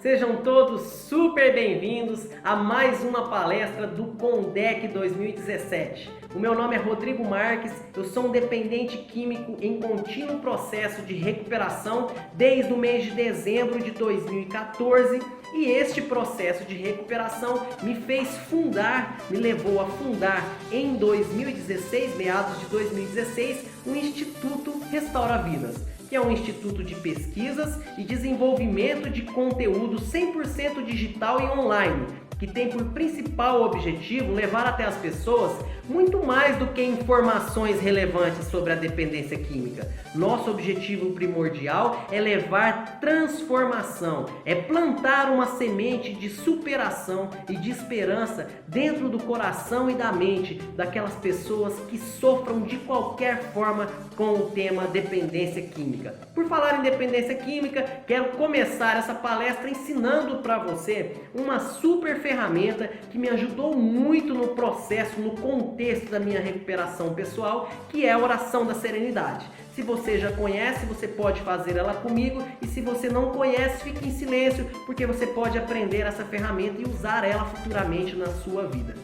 Sejam todos super bem-vindos a mais uma palestra do CONDEC 2017. O meu nome é Rodrigo Marques, eu sou um dependente químico em contínuo processo de recuperação desde o mês de dezembro de 2014 e este processo de recuperação me levou a fundar em 2016, meados de 2016, o Instituto Restaura Vidas, que é um instituto de pesquisas e desenvolvimento de conteúdo 100% digital e online, que tem por principal objetivo levar até as pessoas muito mais do que informações relevantes sobre a dependência química. Nosso objetivo primordial é levar transformação, é plantar uma semente de superação e de esperança dentro do coração e da mente daquelas pessoas que sofram de qualquer forma com o tema dependência química. Por falar em dependência química, quero começar essa palestra ensinando para você uma super ferramenta que me ajudou muito no processo, no contexto da minha recuperação pessoal, que é a oração da serenidade. Se você já conhece, você pode fazer ela comigo, e se você não conhece, fique em silêncio, porque você pode aprender essa ferramenta e usar ela futuramente na sua vida.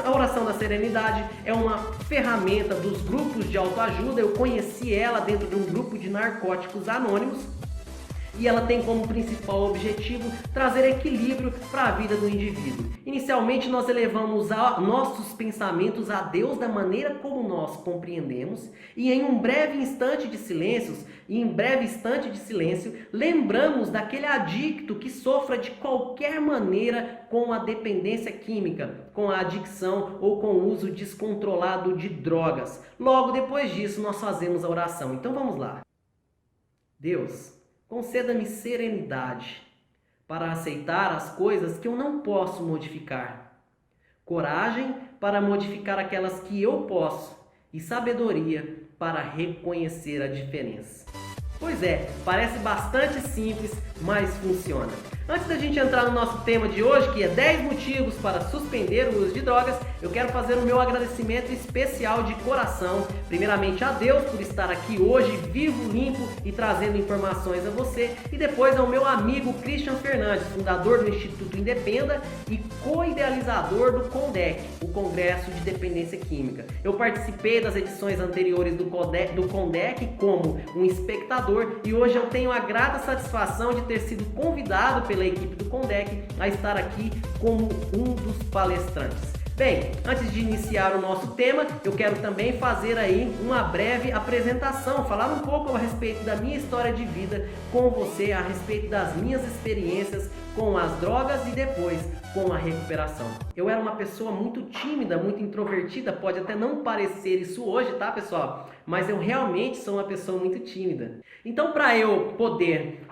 A oração da serenidade é uma ferramenta dos grupos de autoajuda. Eu conheci ela dentro de um grupo de narcóticos anônimos e ela tem como principal objetivo trazer equilíbrio para a vida do indivíduo. Inicialmente nós elevamos nossos pensamentos a Deus da maneira como nós compreendemos e em um breve instante de silêncio, lembramos daquele adicto que sofra de qualquer maneira com a dependência química, com a adicção ou com o uso descontrolado de drogas. Logo depois disso nós fazemos a oração. Então vamos lá. Deus, conceda-me serenidade para aceitar as coisas que eu não posso modificar, coragem para modificar aquelas que eu posso e sabedoria para reconhecer a diferença. Pois é, parece bastante simples, mas funciona. Antes da gente entrar no nosso tema de hoje, que é 10 motivos para suspender o uso de drogas, eu quero fazer o meu agradecimento especial de coração, primeiramente a Deus por estar aqui hoje, vivo, limpo e trazendo informações a você, e depois ao meu amigo Christian Fernandes, fundador do Instituto Independa e co-idealizador do CONDEC, o Congresso de Dependência Química. Eu participei das edições anteriores do CONDEC como um espectador e hoje eu tenho a grata satisfação de ter sido convidado pela equipe do CONDEC a estar aqui como um dos palestrantes. Bem, antes de iniciar o nosso tema, eu quero também fazer aí uma breve apresentação, falar um pouco a respeito da minha história de vida com você, a respeito das minhas experiências com as drogas e depois com a recuperação. Eu era uma pessoa muito tímida, muito introvertida, pode até não parecer isso hoje, tá, pessoal? Mas eu realmente sou uma pessoa muito tímida. Então, para eu poder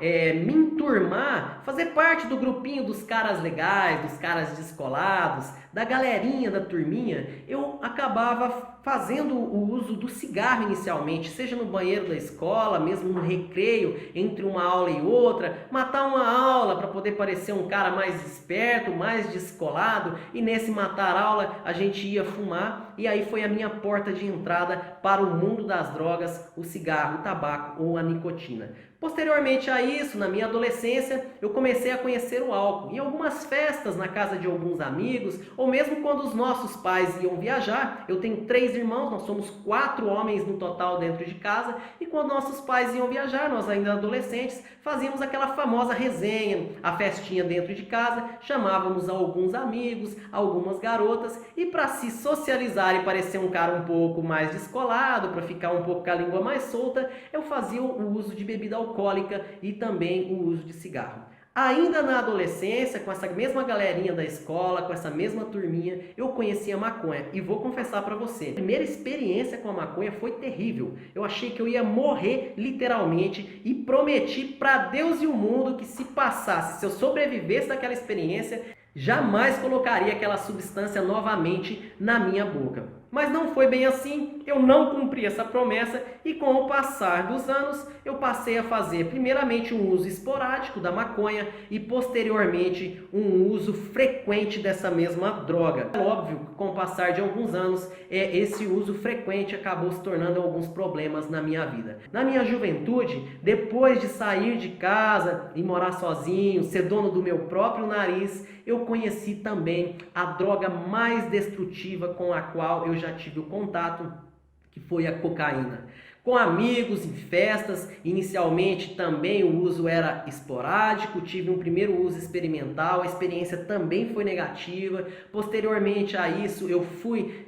me enturmar, fazer parte do grupinho dos caras legais, dos caras descolados, da galerinha da turminha, eu acabava fazendo o uso do cigarro inicialmente, seja no banheiro da escola, mesmo no recreio, entre uma aula e outra, matar uma aula para poder parecer um cara mais esperto, mais descolado, e nesse matar a aula a gente ia fumar, e aí foi a minha porta de entrada para o mundo das drogas, o cigarro, o tabaco ou a nicotina. Posteriormente a isso, na minha adolescência, eu comecei a conhecer o álcool. Em algumas festas, na casa de alguns amigos, ou mesmo quando os nossos pais iam viajar. Eu tenho 3 irmãos, nós somos 4 homens no total dentro de casa. E quando nossos pais iam viajar, nós ainda adolescentes, fazíamos aquela famosa resenha, a festinha dentro de casa. Chamávamos alguns amigos, algumas garotas. E para se socializar e parecer um cara um pouco mais descolado, para ficar um pouco com a língua mais solta, eu fazia o uso de bebida alcoólica e também o uso de cigarro. Ainda na adolescência, com essa mesma galerinha da escola, com essa mesma turminha, eu conheci a maconha. E vou confessar para você, a primeira experiência com a maconha foi terrível. Eu achei que eu ia morrer literalmente e prometi para Deus e o mundo que se passasse, se eu sobrevivesse daquela experiência, jamais colocaria aquela substância novamente na minha boca. Mas não foi bem assim, eu não cumpri essa promessa e com o passar dos anos eu passei a fazer primeiramente um uso esporádico da maconha e posteriormente um uso frequente dessa mesma droga. É óbvio que com o passar de alguns anos esse uso frequente acabou se tornando alguns problemas na minha vida. Na minha juventude, depois de sair de casa e morar sozinho, ser dono do meu próprio nariz, eu conheci também a droga mais destrutiva com a qual eu já tive o contato, que foi a cocaína. Com amigos, em festas, inicialmente também o uso era esporádico, tive um primeiro uso experimental, a experiência também foi negativa. Posteriormente a isso eu fui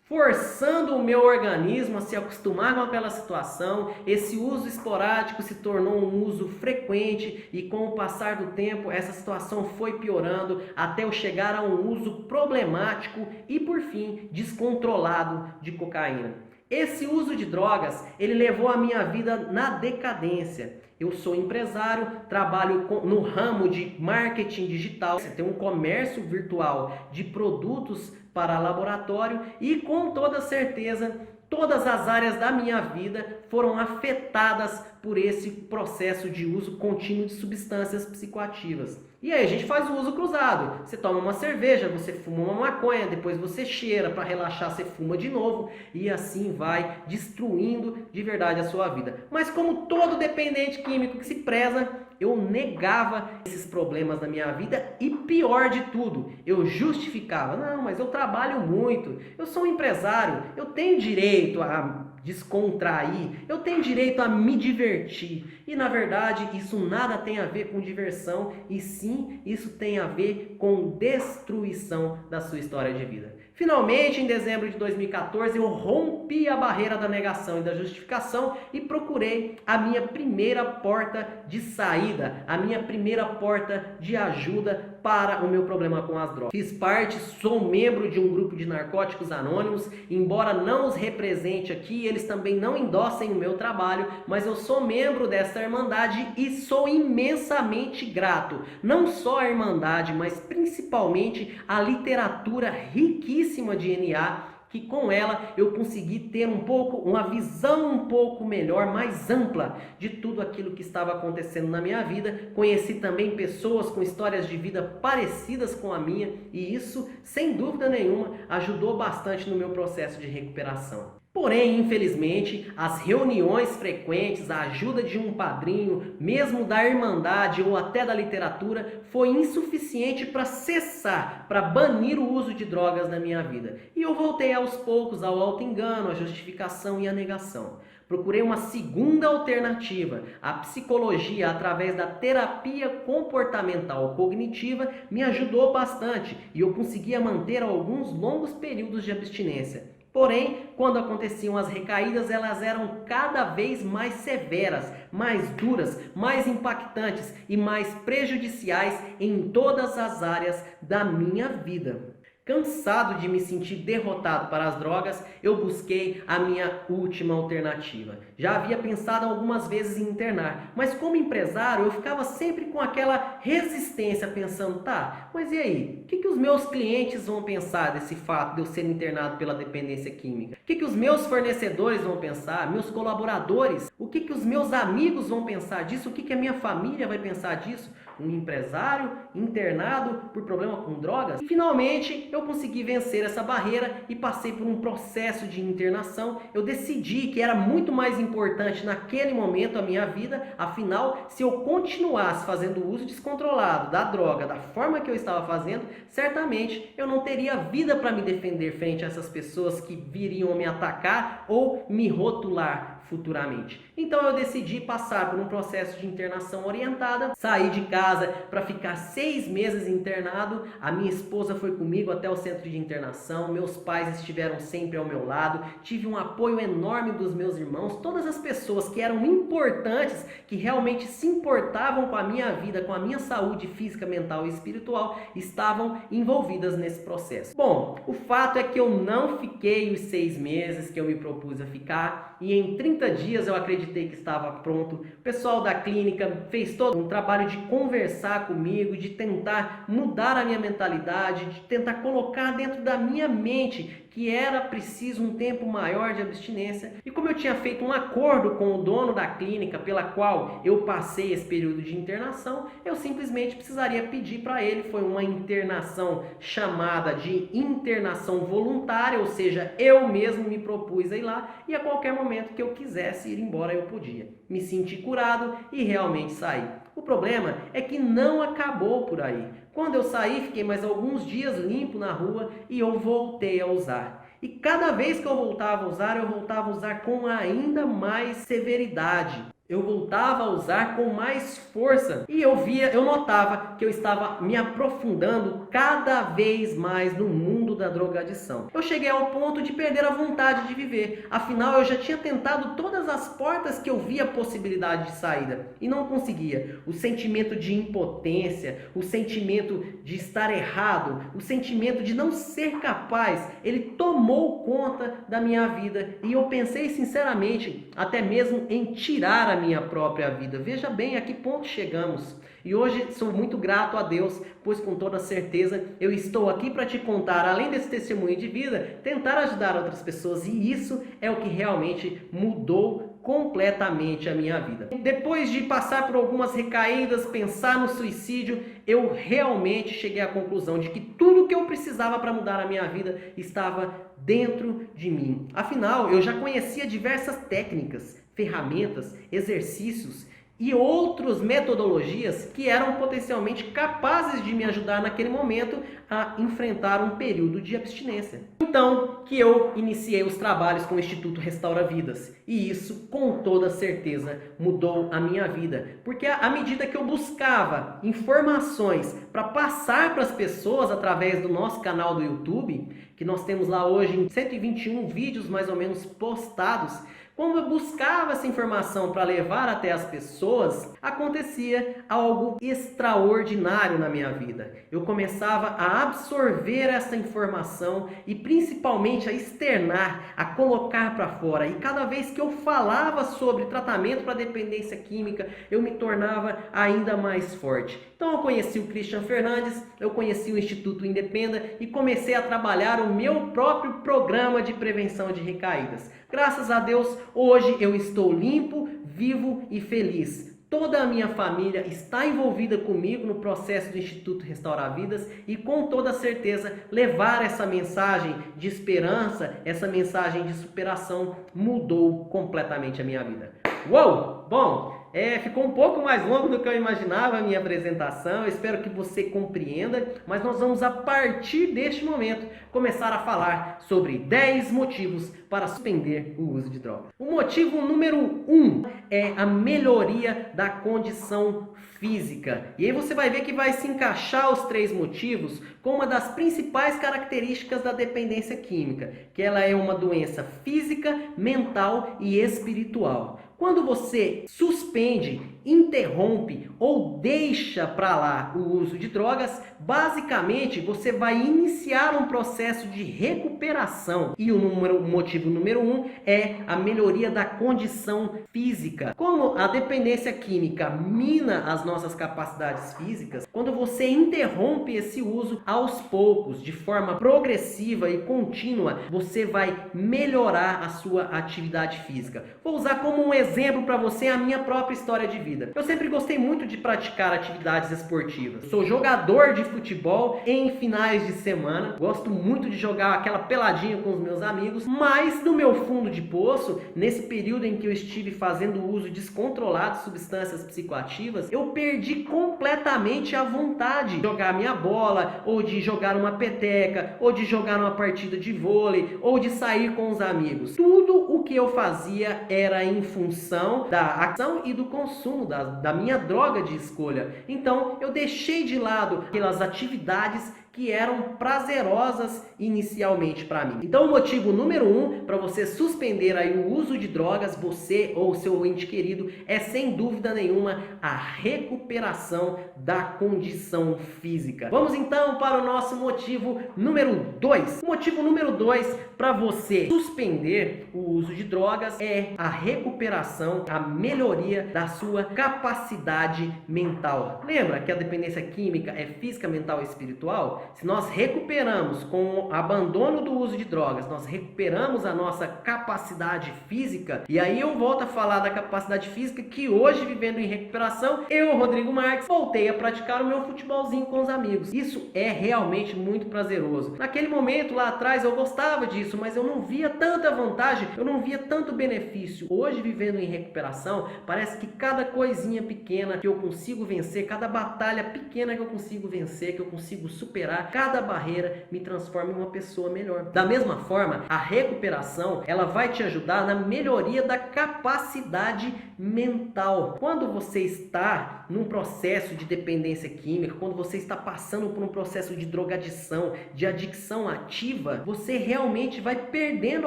forçando o meu organismo a se acostumar com aquela situação. Esse uso esporádico se tornou um uso frequente e com o passar do tempo essa situação foi piorando até eu chegar a um uso problemático e por fim descontrolado de cocaína. Esse uso de drogas, ele levou a minha vida na decadência. Eu sou empresário, trabalho no ramo de marketing digital, você tem um comércio virtual de produtos para laboratório e com toda certeza todas as áreas da minha vida foram afetadas por esse processo de uso contínuo de substâncias psicoativas. E aí a gente faz o uso cruzado. Você toma uma cerveja, você fuma uma maconha, depois você cheira, para relaxar você fuma de novo e assim vai destruindo de verdade a sua vida. Mas como todo dependente químico que se preza, eu negava esses problemas na minha vida e pior de tudo, eu justificava. Não, mas eu trabalho muito, eu sou um empresário, eu tenho direito a descontrair, eu tenho direito a me divertir. E na verdade isso nada tem a ver com diversão e sim isso tem a ver com destruição da sua história de vida. Finalmente, em dezembro de 2014, eu rompi a barreira da negação e da justificação e procurei a minha primeira porta de saída, a minha primeira porta de ajuda para o meu problema com as drogas. Fiz parte, sou membro de um grupo de narcóticos anônimos, embora não os represente aqui, eles também não endossem o meu trabalho, mas eu sou membro dessa irmandade e sou imensamente grato, não só à irmandade, mas principalmente à literatura riquíssima de NA, que com ela eu consegui ter uma visão um pouco melhor, mais ampla de tudo aquilo que estava acontecendo na minha vida. Conheci também pessoas com histórias de vida parecidas com a minha e isso, sem dúvida nenhuma, ajudou bastante no meu processo de recuperação. Porém, infelizmente, as reuniões frequentes, a ajuda de um padrinho, mesmo da irmandade ou até da literatura, foi insuficiente para cessar, para banir o uso de drogas na minha vida. E eu voltei aos poucos ao auto-engano, à justificação e à negação. Procurei uma segunda alternativa. A psicologia, através da terapia comportamental cognitiva, me ajudou bastante e eu conseguia manter alguns longos períodos de abstinência. Porém, quando aconteciam as recaídas, elas eram cada vez mais severas, mais duras, mais impactantes e mais prejudiciais em todas as áreas da minha vida. Cansado de me sentir derrotado para as drogas, eu busquei a minha última alternativa. Já havia pensado algumas vezes em internar, mas como empresário eu ficava sempre com aquela resistência pensando, tá, mas e aí? O que os meus clientes vão pensar desse fato de eu ser internado pela dependência química? O que os meus fornecedores vão pensar? Meus colaboradores? O que os meus amigos vão pensar disso? O que a minha família vai pensar disso? Um empresário internado por problema com drogas? E, finalmente, eu consegui vencer essa barreira e passei por um processo de internação. Eu decidi que era muito mais importante naquele momento a minha vida, afinal, se eu continuasse fazendo uso descontrolado da droga, da forma que eu estava fazendo, certamente eu não teria vida para me defender frente a essas pessoas que viriam me atacar ou me rotular futuramente. Então eu decidi passar por um processo de internação orientada, saí de casa para ficar 6 meses internado, a minha esposa foi comigo até o centro de internação, meus pais estiveram sempre ao meu lado, tive um apoio enorme dos meus irmãos, todas as pessoas que eram importantes, que realmente se importavam com a minha vida, com a minha saúde física, mental e espiritual, estavam envolvidas nesse processo. Bom, o fato é que eu não fiquei os 6 meses que eu me propus a ficar e em 30 dias eu acreditei que estava pronto. O pessoal da clínica fez todo um trabalho de conversão conversar comigo, de tentar mudar a minha mentalidade, de tentar colocar dentro da minha mente que era preciso um tempo maior de abstinência. E como eu tinha feito um acordo com o dono da clínica pela qual eu passei esse período de internação, eu simplesmente precisaria pedir para ele. Foi uma internação chamada de internação voluntária, ou seja, eu mesmo me propus a ir lá e a qualquer momento que eu quisesse ir embora eu podia. Me senti curado e realmente saí. O problema é que não acabou por aí. Quando eu saí, fiquei mais alguns dias limpo na rua e eu voltei a usar. E cada vez que eu voltava a usar com ainda mais severidade. Eu voltava a usar com mais força e eu notava que eu estava me aprofundando cada vez mais no mundo da drogadição. Eu cheguei ao ponto de perder a vontade de viver. Afinal, eu já tinha tentado todas as portas que eu via possibilidade de saída e não conseguia. O sentimento de impotência, o sentimento de estar errado, o sentimento de não ser capaz, ele tomou conta da minha vida e eu pensei sinceramente até mesmo em tirar a minha própria vida. Veja bem a que ponto chegamos. E hoje sou muito grato a Deus, pois com toda certeza eu estou aqui para te contar, além desse testemunho de vida, tentar ajudar outras pessoas. E isso é o que realmente mudou completamente a minha vida. Depois de passar por algumas recaídas, pensar no suicídio, eu realmente cheguei à conclusão de que tudo que eu precisava para mudar a minha vida estava dentro de mim. Afinal, eu já conhecia diversas técnicas, ferramentas, exercícios e outras metodologias que eram potencialmente capazes de me ajudar naquele momento a enfrentar um período de abstinência. Então que eu iniciei os trabalhos com o Instituto Restaura Vidas. E isso, com toda certeza, mudou a minha vida. Porque à medida que eu buscava informações para passar para as pessoas através do nosso canal do YouTube, que nós temos lá hoje 121 vídeos mais ou menos postados, quando eu buscava essa informação para levar até as pessoas, acontecia algo extraordinário na minha vida. Eu começava a absorver essa informação e principalmente a externar, a colocar para fora. E cada vez que eu falava sobre tratamento para dependência química, eu me tornava ainda mais forte. Então eu conheci o Christian Fernandes, eu conheci o Instituto Independa e comecei a trabalhar o meu próprio programa de prevenção de recaídas. Graças a Deus, hoje eu estou limpo, vivo e feliz. Toda a minha família está envolvida comigo no processo do Instituto Restaurar Vidas e com toda certeza levar essa mensagem de esperança, essa mensagem de superação mudou completamente a minha vida. Uou! Bom, ficou um pouco mais longo do que eu imaginava a minha apresentação, eu espero que você compreenda, mas nós vamos a partir deste momento começar a falar sobre 10 motivos para suspender o uso de drogas. O motivo número 1 é a melhoria da condição física. E aí você vai ver que vai se encaixar os 3 motivos com uma das principais características da dependência química, que ela é uma doença física, mental e espiritual. Quando você suspende, interrompe ou deixa para lá o uso de drogas, basicamente você vai iniciar um processo de recuperação. E o motivo número 1 é a melhoria da condição física. Como a dependência química mina as nossas capacidades físicas, quando você interrompe esse uso aos poucos, de forma progressiva e contínua, você vai melhorar a sua atividade física. Vou usar como um exemplo para você a minha própria história de vida. Eu sempre gostei muito de praticar atividades esportivas. Sou jogador de futebol em finais de semana. Gosto muito de jogar aquela peladinha com os meus amigos. Mas no meu fundo de poço, nesse período em que eu estive fazendo uso descontrolado de substâncias psicoativas, eu perdi completamente a vontade de jogar minha bola, ou de jogar uma peteca, ou de jogar uma partida de vôlei, ou de sair com os amigos. Tudo o que eu fazia era em função da ação e do consumo da minha droga de escolha. Então eu deixei de lado aquelas atividades que eram prazerosas inicialmente para mim. Então, o motivo número 1 para você suspender aí o uso de drogas, você ou seu ente querido, é sem dúvida nenhuma a recuperação da condição física. Vamos então para o nosso motivo número 2. O motivo número 2 para você suspender o uso de drogas é a recuperação, a melhoria da sua capacidade mental. Lembra que a dependência química é física, mental e espiritual? Se nós recuperamos com o abandono do uso de drogas, nós recuperamos a nossa capacidade física, e aí eu volto a falar da capacidade física que hoje, vivendo em recuperação, eu, Rodrigo Marques, voltei a praticar o meu futebolzinho com os amigos. Isso é realmente muito prazeroso. Naquele momento lá atrás eu gostava disso, mas eu não via tanta vantagem, eu não via tanto benefício. Hoje, vivendo em recuperação, parece que cada coisinha pequena que eu consigo vencer, cada batalha pequena que eu consigo vencer, que eu consigo superar, cada barreira me transforma em uma pessoa melhor. Da mesma forma, a recuperação, ela vai te ajudar na melhoria da capacidade mental. Quando você está num processo de dependência química, quando você está passando por um processo de drogadição, de adicção ativa, você realmente vai perdendo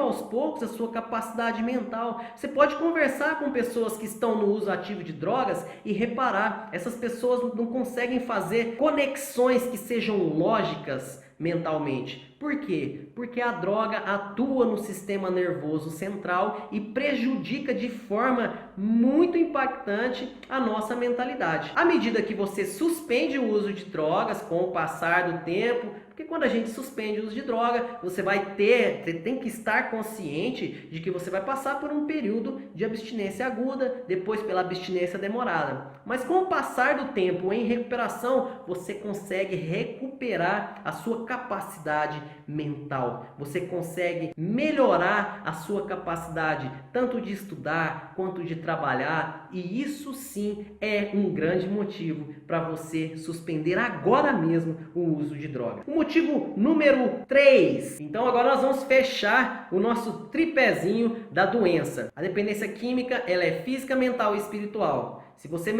aos poucos a sua capacidade mental. Você pode conversar com pessoas que estão no uso ativo de drogas e reparar, essas pessoas não conseguem fazer conexões que sejam lógicas mentalmente. Por quê? Porque a droga atua no sistema nervoso central e prejudica de forma muito impactante a nossa mentalidade. À medida que você suspende o uso de drogas com o passar do tempo, porque quando a gente suspende o uso de droga, você tem que estar consciente de que você vai passar por um período de abstinência aguda, depois pela abstinência demorada. Mas com o passar do tempo em recuperação, você consegue recuperar a sua capacidade mental. Você consegue melhorar a sua capacidade tanto de estudar quanto de trabalhar, e isso sim é um grande motivo para você suspender agora mesmo o uso de drogas. O motivo número 3. Então agora nós vamos fechar o nosso tripézinho da doença. A dependência química, ela é física, mental e espiritual. Se você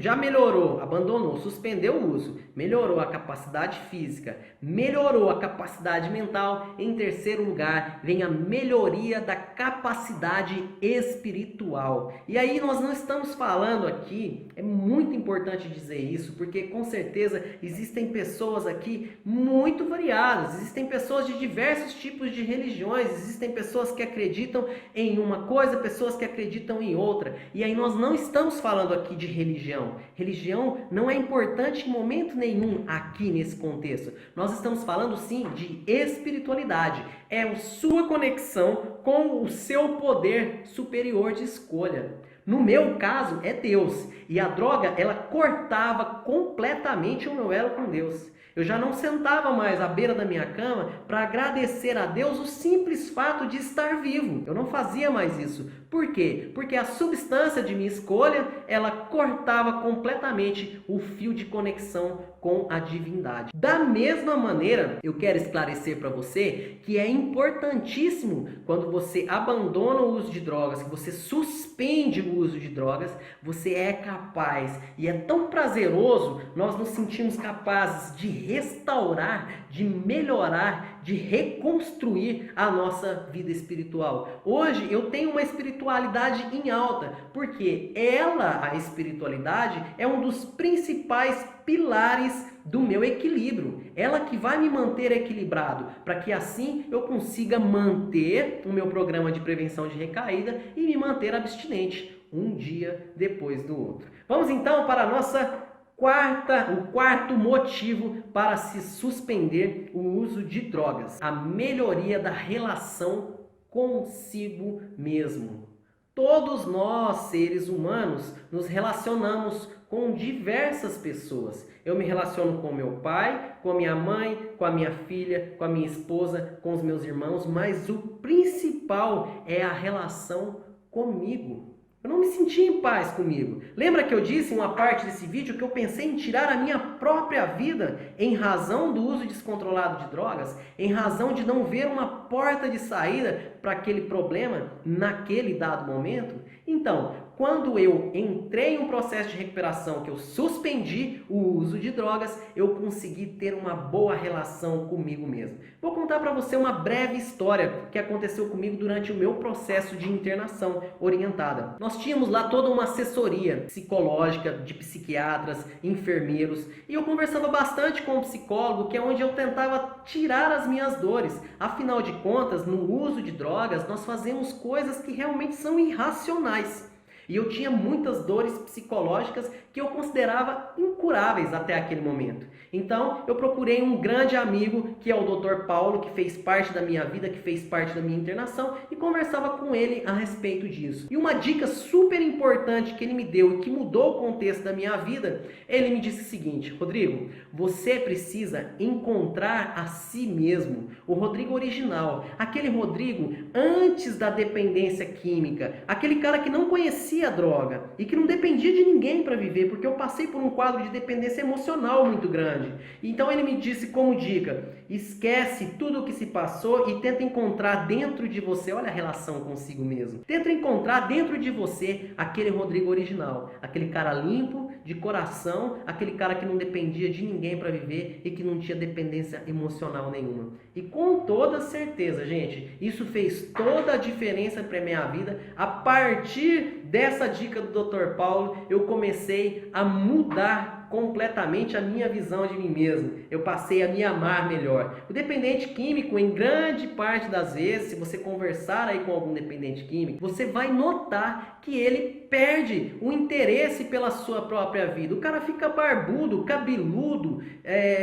já melhorou, abandonou, suspendeu o uso, melhorou a capacidade física, melhorou a capacidade mental, em terceiro lugar vem a melhoria da capacidade espiritual. E aí nós não estamos falando aqui, é muito importante dizer isso, porque com certeza existem pessoas aqui muito variadas, existem pessoas de diversos tipos de religiões, existem pessoas que acreditam em uma coisa, pessoas que acreditam em outra. E aí nós não estamos falando aqui de religião. Religião não é importante em momento nenhum aqui nesse contexto. Nós estamos falando sim de espiritualidade. É a sua conexão com o seu poder superior de escolha. No meu caso é Deus. E a droga, ela cortava completamente o meu elo com Deus. Eu já não sentava mais à beira da minha cama para agradecer a Deus o simples fato de estar vivo. Eu não fazia mais isso. Por quê? Porque a substância de minha escolha, ela cortava completamente o fio de conexão com a divindade. Da mesma maneira, eu quero esclarecer para você que é importantíssimo quando você abandona o uso de drogas, que você suspende o uso de drogas, você é capaz, e é tão prazeroso, nós nos sentimos capazes de restaurar, de melhorar, de reconstruir a nossa vida espiritual. Hoje eu tenho uma espiritualidade em alta, porque a espiritualidade, é um dos principais pilares do meu equilíbrio. Ela que vai me manter equilibrado, para que assim eu consiga manter o meu programa de prevenção de recaída e me manter abstinente um dia depois do outro. Vamos então para a nossa o quarto motivo para se suspender o uso de drogas: a melhoria da relação consigo mesmo. Todos nós, seres humanos, nos relacionamos com diversas pessoas. Eu me relaciono com meu pai, com a minha mãe, com a minha filha, com a minha esposa, com os meus irmãos, mas o principal é a relação comigo. Eu não me sentia em paz comigo. Lembra que eu disse em uma parte desse vídeo que eu pensei em tirar a minha própria vida em razão do uso descontrolado de drogas? Em razão de não ver uma porta de saída para aquele problema naquele dado momento? Então, quando eu entrei em um processo de recuperação, que eu suspendi o uso de drogas, eu consegui ter uma boa relação comigo mesmo. Vou contar para você uma breve história que aconteceu comigo durante o meu processo de internação orientada. Nós tínhamos lá toda uma assessoria psicológica de psiquiatras, enfermeiros, e eu conversava bastante com o psicólogo, que é onde eu tentava tirar as minhas dores. Afinal de contas, no uso de drogas, nós fazemos coisas que realmente são irracionais. E eu tinha muitas dores psicológicas que eu considerava incuráveis até aquele momento. Então, eu procurei um grande amigo, que é o Dr. Paulo, que fez parte da minha vida, que fez parte da minha internação, e conversava com ele a respeito disso. E uma dica super importante que ele me deu e que mudou o contexto da minha vida, ele me disse o seguinte: Rodrigo, você precisa encontrar a si mesmo, o Rodrigo original, aquele Rodrigo antes da dependência química, aquele cara que não conhecia a droga e que não dependia de ninguém para viver, porque eu passei por um quadro de dependência emocional muito grande. Então ele me disse como dica: esquece tudo o que se passou e tenta encontrar dentro de você, olha a relação consigo mesmo, tenta encontrar dentro de você aquele Rodrigo original, aquele cara limpo, de coração, aquele cara que não dependia de ninguém para viver e que não tinha dependência emocional nenhuma. E com toda certeza, gente, isso fez toda a diferença para a minha vida. A partir dessa dica do Dr. Paulo, eu comecei a mudar completamente a minha visão de mim mesmo. Eu passei a me amar melhor. O dependente químico, em grande parte das vezes, se você conversar aí com algum dependente químico, você vai notar que ele perde o interesse pela sua própria vida. O cara fica barbudo, cabeludo,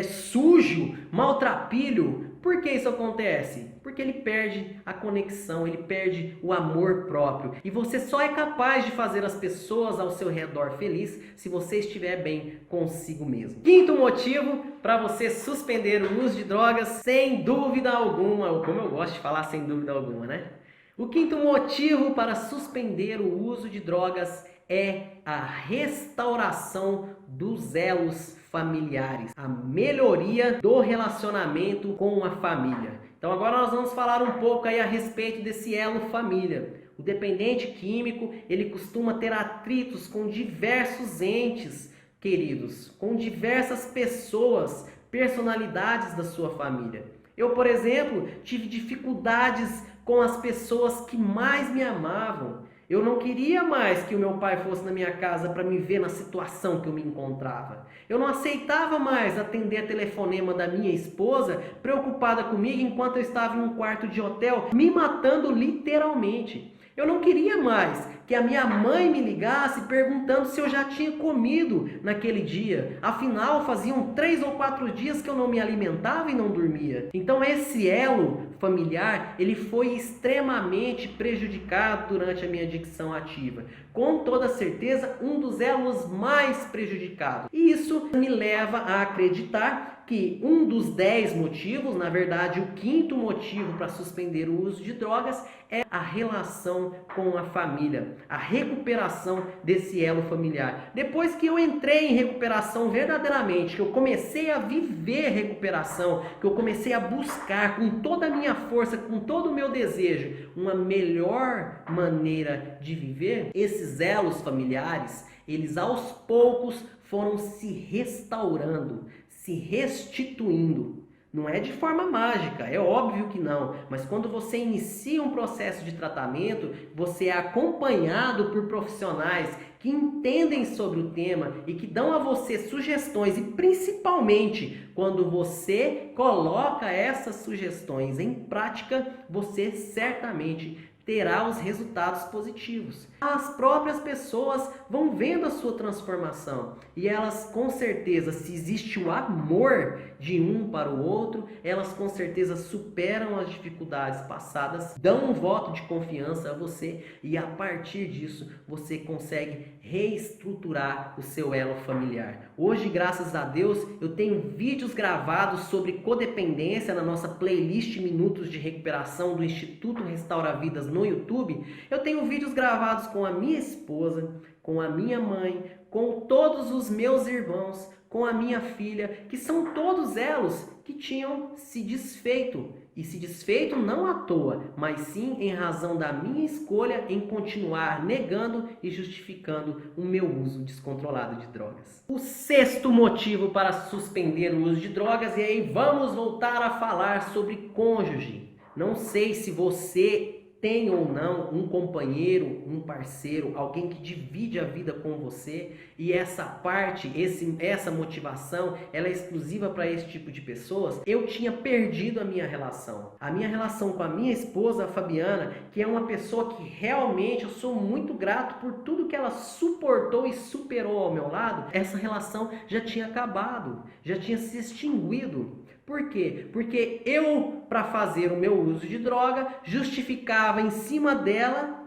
sujo, maltrapilho. Por que isso acontece? Porque ele perde a conexão, ele perde o amor próprio. E você só é capaz de fazer as pessoas ao seu redor felizes se você estiver bem consigo mesmo. Quinto motivo para você suspender o uso de drogas, sem dúvida alguma, ou como eu gosto de falar, sem dúvida alguma, né? O quinto motivo para suspender o uso de drogas é a restauração dos elos familiares, a melhoria do relacionamento com a família. Então agora nós vamos falar um pouco aí a respeito desse elo família. O dependente químico, ele costuma ter atritos com diversos entes queridos, com diversas pessoas, personalidades da sua família. Eu, por exemplo, tive dificuldades com as pessoas que mais me amavam. Eu não queria mais que o meu pai fosse na minha casa para me ver na situação que eu me encontrava. Eu não aceitava mais atender telefonema da minha esposa, preocupada comigo enquanto eu estava em um quarto de hotel, me matando literalmente. Eu não queria mais que a minha mãe me ligasse perguntando se eu já tinha comido naquele dia. Afinal, faziam 3 ou 4 dias que eu não me alimentava e não dormia. Então esse elo familiar, ele foi extremamente prejudicado durante a minha adicção ativa. Com toda certeza, um dos elos mais prejudicados. E isso me leva a acreditar que um dos 10 motivos, na verdade o quinto motivo para suspender o uso de drogas, é a relação com a família, a recuperação desse elo familiar. Depois que eu entrei em recuperação verdadeiramente, que eu comecei a viver recuperação, que eu comecei a buscar com toda a minha força, com todo o meu desejo, uma melhor maneira de viver, esses elos familiares, eles aos poucos foram se restaurando, se restituindo. Não é de forma mágica, é óbvio que não, mas quando você inicia um processo de tratamento, você é acompanhado por profissionais que entendem sobre o tema e que dão a você sugestões, e principalmente quando você coloca essas sugestões em prática, você certamente terá os resultados positivos. As próprias pessoas vão vendo a sua transformação e elas, com certeza, se existe o amor de um para o outro, elas com certeza superam as dificuldades passadas, dão um voto de confiança a você e a partir disso você consegue reestruturar o seu elo familiar. Hoje, graças a Deus, eu tenho vídeos gravados sobre codependência na nossa playlist Minutos de Recuperação do Instituto Restaura Vidas no YouTube. Eu tenho vídeos gravados com a minha esposa, com a minha mãe, com todos os meus irmãos, com a minha filha, que são todos elos que tinham se desfeito. E se desfeito não à toa, mas sim em razão da minha escolha em continuar negando e justificando o meu uso descontrolado de drogas. O sexto motivo para suspender o uso de drogas, e aí vamos voltar a falar sobre cônjuge. Não sei se você tem ou não um companheiro, um parceiro, alguém que divide a vida com você, e essa parte, essa motivação, ela é exclusiva para esse tipo de pessoas. Eu tinha perdido a minha relação com a minha esposa, a Fabiana, que é uma pessoa que realmente eu sou muito grato por tudo que ela suportou e superou ao meu lado. Essa relação já tinha acabado, já tinha se extinguido. Por quê? Porque eu, para fazer o meu uso de droga, justificava em cima dela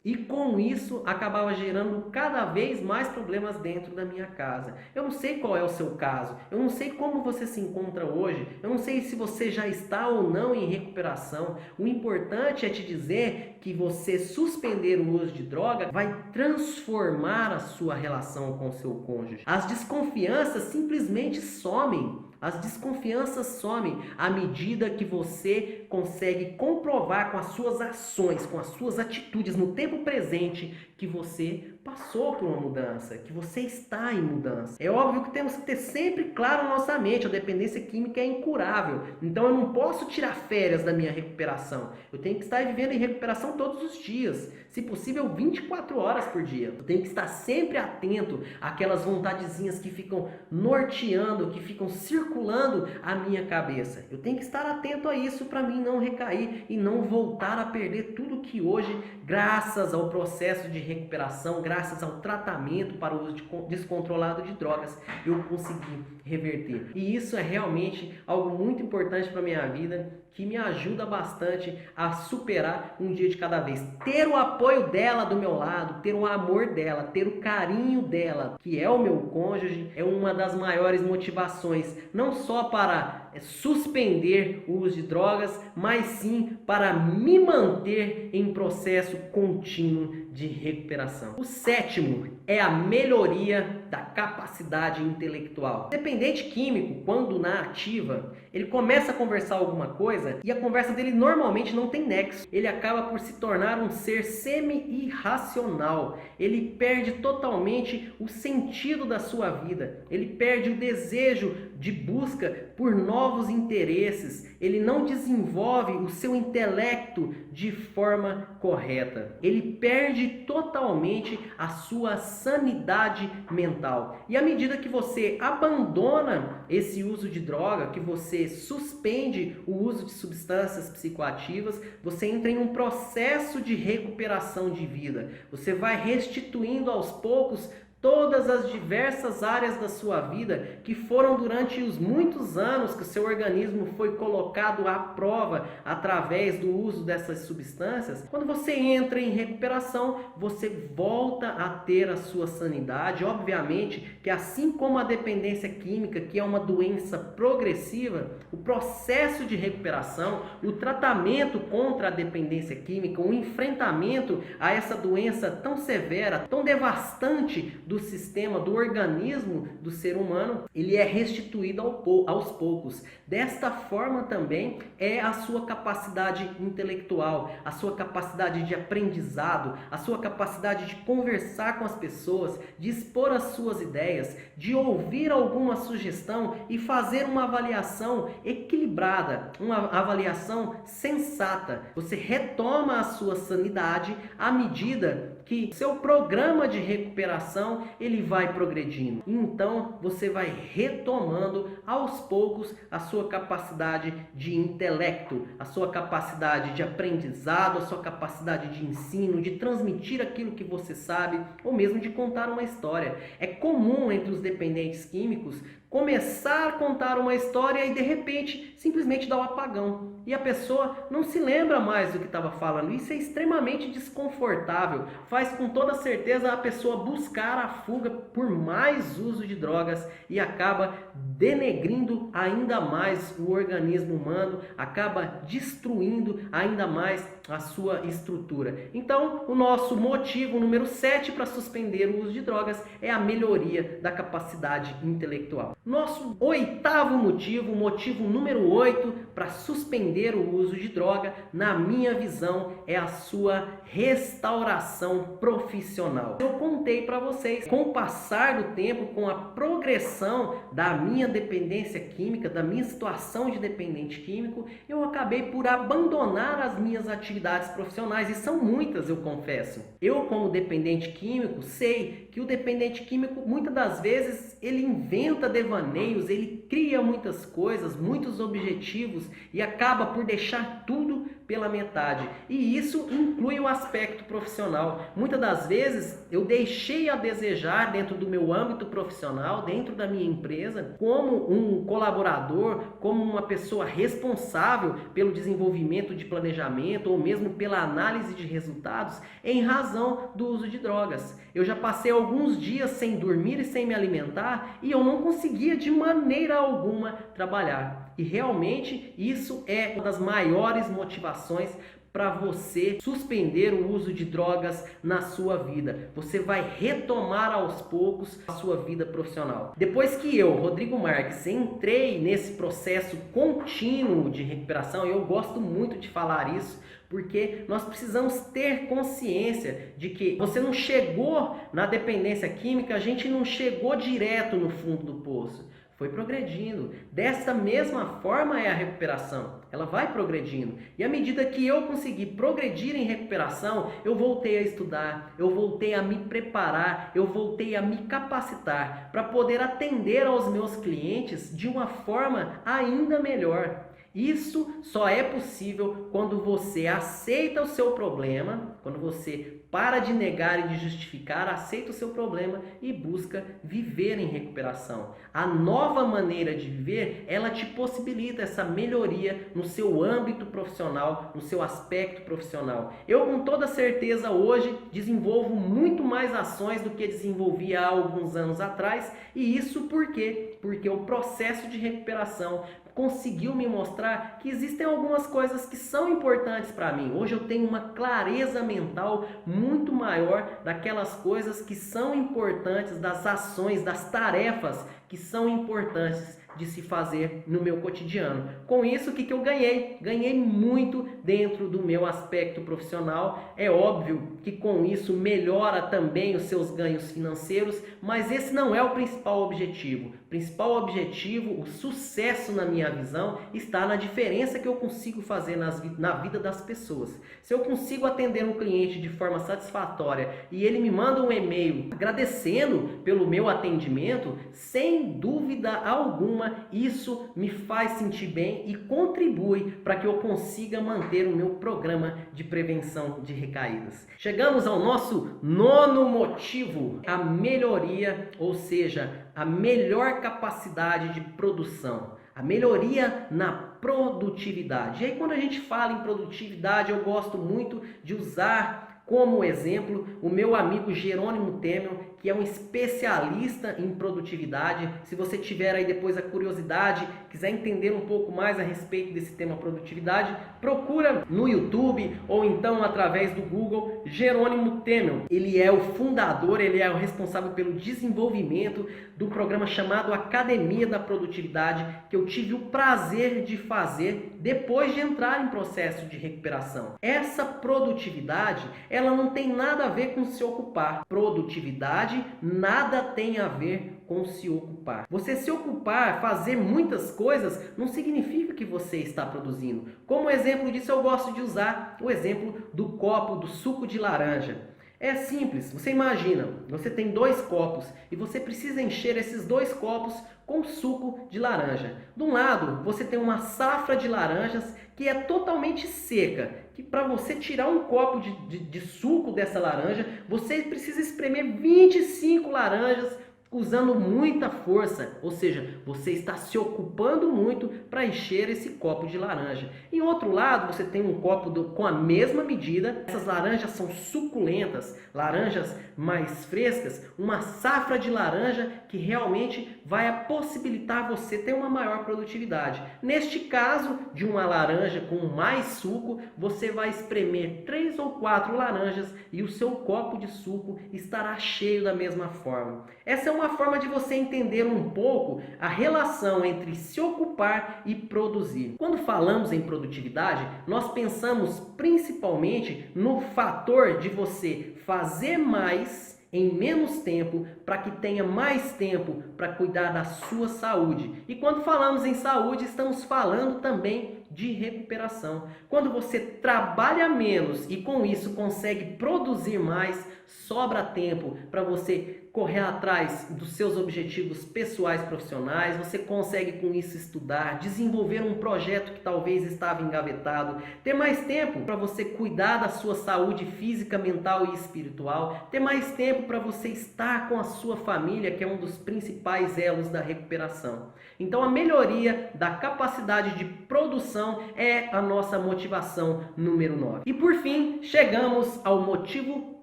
e com isso acabava gerando cada vez mais problemas dentro da minha casa. Eu não sei qual é o seu caso, eu não sei como você se encontra hoje, eu não sei se você já está ou não em recuperação. O importante é te dizer que você suspender o uso de droga vai transformar a sua relação com o seu cônjuge. As desconfianças simplesmente somem. As desconfianças somem à medida que você consegue comprovar com as suas ações, com as suas atitudes no tempo presente que você passou por uma mudança, que você está em mudança. É óbvio que temos que ter sempre claro na nossa mente, a dependência química é incurável. Então eu não posso tirar férias da minha recuperação. Eu tenho que estar vivendo em recuperação todos os dias, se possível 24 horas por dia. Eu tenho que estar sempre atento àquelas vontadezinhas que ficam norteando, que ficam circulando a minha cabeça. Eu tenho que estar atento a isso para mim não recair e não voltar a perder tudo que hoje, graças ao processo de recuperação, graças ao tratamento para o uso descontrolado de drogas, eu consegui reverter. E isso é realmente algo muito importante para a minha vida, que me ajuda bastante a superar um dia de cada vez. Ter o apoio dela do meu lado, ter o amor dela, ter o carinho dela, que é o meu cônjuge, é uma das maiores motivações, não só para suspender o uso de drogas, mas sim para me manter em processo contínuo de recuperação. O sétimo é a melhoria da capacidade intelectual. O dependente químico, quando na ativa, ele começa a conversar alguma coisa e a conversa dele normalmente não tem nexo. Ele acaba por se tornar um ser semi-irracional. Ele perde totalmente o sentido da sua vida. Ele perde o desejo de busca por novos interesses. Ele não desenvolve o seu intelecto de forma correta. Ele perde totalmente a sua sanidade mental. E à medida que você abandona esse uso de droga, que você suspende o uso de substâncias psicoativas, você entra em um processo de recuperação de vida. Você vai restituindo aos poucos todas as diversas áreas da sua vida que foram durante os muitos anos que o seu organismo foi colocado à prova através do uso dessas substâncias. Quando você entra em recuperação, você volta a ter a sua sanidade. Obviamente que assim como a dependência química, que é uma doença progressiva, o processo de recuperação, o tratamento contra a dependência química, o enfrentamento a essa doença tão severa, tão devastante do sistema, do organismo do ser humano, ele é restituído aos poucos. Desta forma também é a sua capacidade intelectual, a sua capacidade de aprendizado, a sua capacidade de conversar com as pessoas, de expor as suas ideias, de ouvir alguma sugestão e fazer uma avaliação equilibrada, uma avaliação sensata. Você retoma a sua sanidade à medida que seu programa de recuperação ele vai progredindo. Então você vai retomando aos poucos a sua capacidade de intelecto, a sua capacidade de aprendizado, a sua capacidade de ensino, de transmitir aquilo que você sabe, ou mesmo de contar uma história. É comum entre os dependentes químicos começar a contar uma história e de repente simplesmente dar um apagão. e a pessoa não se lembra mais do que estava falando. Isso é extremamente desconfortável, faz com toda certeza a pessoa buscar a fuga por mais uso de drogas e acaba denegrindo ainda mais o organismo humano, acaba destruindo ainda mais a sua estrutura. Então, o nosso motivo número 7 para suspender o uso de drogas é a melhoria da capacidade intelectual. Nosso oitavo motivo, motivo número 8 para suspender o uso de droga, na minha visão, é a sua restauração profissional. Eu contei para vocês, com o passar do tempo, com a progressão da minha dependência química, da minha situação de dependente químico, eu acabei por abandonar as minhas atividades profissionais, e são muitas, eu confesso. Eu, como dependente químico, sei que o dependente químico, muitas das vezes, ele inventa devaneios, ele cria muitas coisas, muitos objetivos e acaba por deixar tudo pela metade. E isso inclui o aspecto profissional. Muitas das vezes eu deixei a desejar dentro do meu âmbito profissional, dentro da minha empresa, como um colaborador, como uma pessoa responsável pelo desenvolvimento de planejamento ou mesmo pela análise de resultados, em razão do uso de drogas. Eu já passei alguns dias sem dormir e sem me alimentar e eu não conseguia de maneira alguma trabalhar. E realmente isso é uma das maiores motivações para você suspender o uso de drogas na sua vida. Você vai retomar aos poucos a sua vida profissional. Depois que eu, Rodrigo Marques, entrei nesse processo contínuo de recuperação, eu gosto muito de falar isso, porque nós precisamos ter consciência de que você não chegou na dependência química, a gente não chegou direto no fundo do poço. Foi progredindo. Dessa mesma forma é a recuperação. Ela vai progredindo. E à medida que eu consegui progredir em recuperação, eu voltei a estudar, eu voltei a me preparar, eu voltei a me capacitar para poder atender aos meus clientes de uma forma ainda melhor. Isso só é possível quando você aceita o seu problema, quando você para de negar e de justificar, aceita o seu problema e busca viver em recuperação. A nova maneira de viver, ela te possibilita essa melhoria no seu âmbito profissional, no seu aspecto profissional. Eu, com toda certeza, hoje desenvolvo muito mais ações do que desenvolvia há alguns anos atrás. E isso por quê? Porque o processo de recuperação conseguiu me mostrar que existem algumas coisas que são importantes para mim. Hoje eu tenho uma clareza mental muito maior daquelas coisas que são importantes, das ações, das tarefas que são importantes de se fazer no meu cotidiano. Com isso, o que eu ganhei? Ganhei muito dentro do meu aspecto profissional. É óbvio que com isso melhora também os seus ganhos financeiros, mas esse não é o principal objetivo. O principal objetivo, o sucesso na minha visão, está na diferença que eu consigo fazer na vida das pessoas. Se eu consigo atender um cliente de forma satisfatória e ele me manda um e-mail agradecendo pelo meu atendimento, sem dúvida alguma, isso me faz sentir bem e contribui para que eu consiga manter o meu programa de prevenção de recaídas. Chegamos ao nosso nono motivo, a melhoria, ou seja, a melhor capacidade de produção, a melhoria na produtividade. E aí, quando a gente fala em produtividade, eu gosto muito de usar como exemplo o meu amigo Jerônimo Temel, que é um especialista em produtividade. Se você tiver aí depois a curiosidade, quiser entender um pouco mais a respeito desse tema produtividade, procura no YouTube ou então através do Google Jerônimo Temel. Ele é o fundador, ele é o responsável pelo desenvolvimento do programa chamado Academia da Produtividade, que eu tive o prazer de fazer depois de entrar em processo de recuperação. Essa produtividade, ela não tem nada a ver com se ocupar. Produtividade nada tem a ver com se ocupar. Você se ocupar, fazer muitas coisas, não significa que você está produzindo. Como exemplo disso, eu gosto de usar o exemplo do copo do suco de laranja. É simples, você imagina, você tem 2 copos e você precisa encher esses 2 copos com suco de laranja. De um lado, você tem uma safra de laranjas que é totalmente seca, que para você tirar um copo de suco dessa laranja, você precisa espremer 25 laranjas usando muita força, ou seja, você está se ocupando muito para encher esse copo de laranja. Em outro lado, você tem um copo com a mesma medida. Essas laranjas são suculentas, laranjas mais frescas, uma safra de laranja que realmente vai possibilitar você ter uma maior produtividade. Neste caso, de uma laranja com mais suco, você vai espremer 3 ou 4 laranjas e o seu copo de suco estará cheio da mesma forma. Essa é uma forma de você entender um pouco a relação entre se ocupar e produzir. Quando falamos em produtividade, nós pensamos principalmente no fator de você fazer mais em menos tempo, para que tenha mais tempo para cuidar da sua saúde. E quando falamos em saúde, estamos falando também de recuperação. Quando você trabalha menos e com isso consegue produzir mais, sobra tempo para você correr atrás dos seus objetivos pessoais e profissionais, você consegue com isso estudar, desenvolver um projeto que talvez estava engavetado, ter mais tempo para você cuidar da sua saúde física, mental e espiritual, ter mais tempo para você estar com a sua família, que é um dos principais elos da recuperação. Então a melhoria da capacidade de produção é a nossa motivação número 9. E por fim, chegamos ao motivo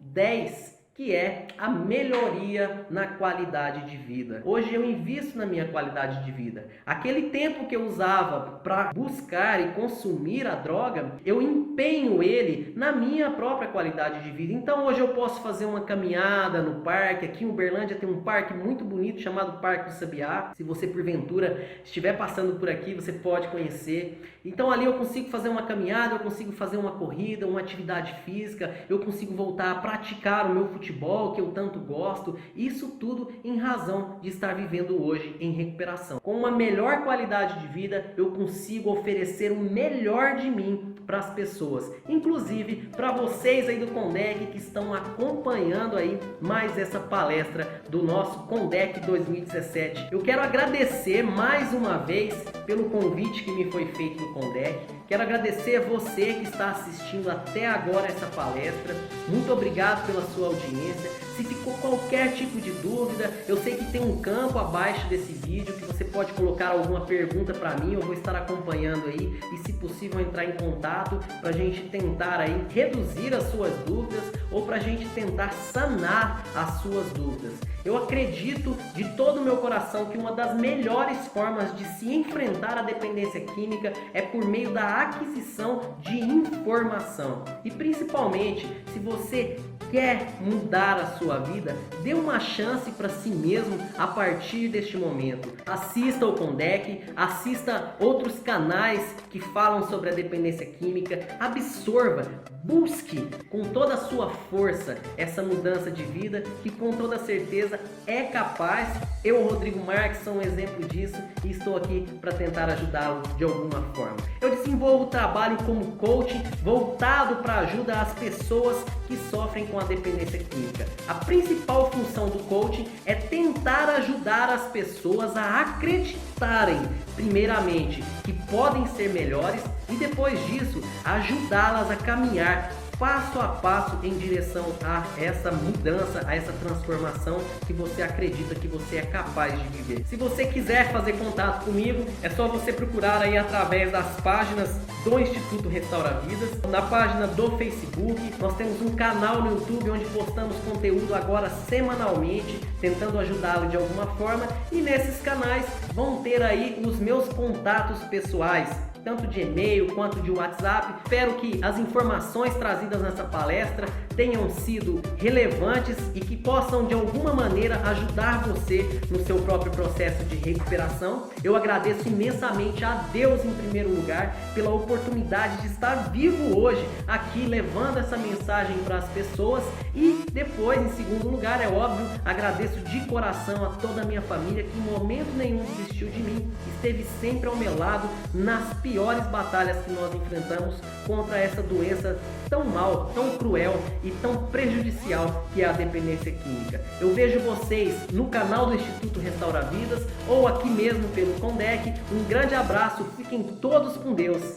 10, que é a melhoria na qualidade de vida. Hoje eu invisto na minha qualidade de vida. Aquele tempo que eu usava para buscar e consumir a droga, eu empenho ele na minha própria qualidade de vida. Então hoje eu posso fazer uma caminhada no parque. Aqui em Uberlândia tem um parque muito bonito chamado Parque do Sabiá. Se você porventura estiver passando por aqui, você pode conhecer. Então ali eu consigo fazer uma caminhada, eu consigo fazer uma corrida, uma atividade física, eu consigo voltar a praticar o meu futebol que eu tanto gosto, isso tudo em razão de estar vivendo hoje em recuperação. Com uma melhor qualidade de vida, eu consigo oferecer o melhor de mim para as pessoas, inclusive para vocês aí do Condec que estão acompanhando aí mais essa palestra do nosso Condec 2017. Eu quero agradecer mais uma vez pelo convite que me foi feito no Condec. Quero agradecer a você que está assistindo até agora essa palestra. Muito obrigado pela sua audiência. Se ficou qualquer tipo de dúvida, eu sei que tem um campo abaixo desse vídeo que você pode colocar alguma pergunta para mim, eu vou estar acompanhando aí e, se possível, entrar em contato para a gente tentar aí reduzir as suas dúvidas ou para a gente tentar sanar as suas dúvidas. Eu acredito de todo o meu coração que uma das melhores formas de se enfrentar a dependência química é por meio da aquisição de informação. E principalmente, se você quer mudar a sua vida, dê uma chance para si mesmo a partir deste momento. Assista o Condec, assista outros canais que falam sobre a dependência química, absorva, busque com toda a sua força essa mudança de vida que com toda certeza é capaz. Eu, Rodrigo Marques, sou um exemplo disso e estou aqui para tentar ajudá-lo de alguma forma. Eu desenvolvo trabalho como coach voltado para ajuda às pessoas que sofrem com a dependência química. A principal função do coaching é tentar ajudar as pessoas a acreditarem, primeiramente, que podem ser melhores e depois disso ajudá-las a caminhar passo a passo em direção a essa mudança, a essa transformação que você acredita que você é capaz de viver. Se você quiser fazer contato comigo, é só você procurar aí através das páginas do Instituto Restaura Vidas, na página do Facebook. Nós temos um canal no YouTube onde postamos conteúdo agora semanalmente, tentando ajudá-lo de alguma forma, e nesses canais vão ter aí os meus contatos pessoais, tanto de e-mail quanto de WhatsApp. Espero que as informações trazidas nessa palestra tenham sido relevantes e que possam de alguma maneira ajudar você no seu próprio processo de recuperação. Eu agradeço imensamente a Deus em primeiro lugar pela oportunidade de estar vivo hoje aqui levando essa mensagem para as pessoas, e depois, em segundo lugar, é óbvio, agradeço de coração a toda a minha família que em momento nenhum desistiu de mim, esteve sempre ao meu lado nas piores batalhas que nós enfrentamos contra essa doença tão mal, tão cruel e tão prejudicial que é a dependência química. Eu vejo vocês no canal do Instituto Restaura Vidas ou aqui mesmo pelo Condec. Um grande abraço, fiquem todos com Deus.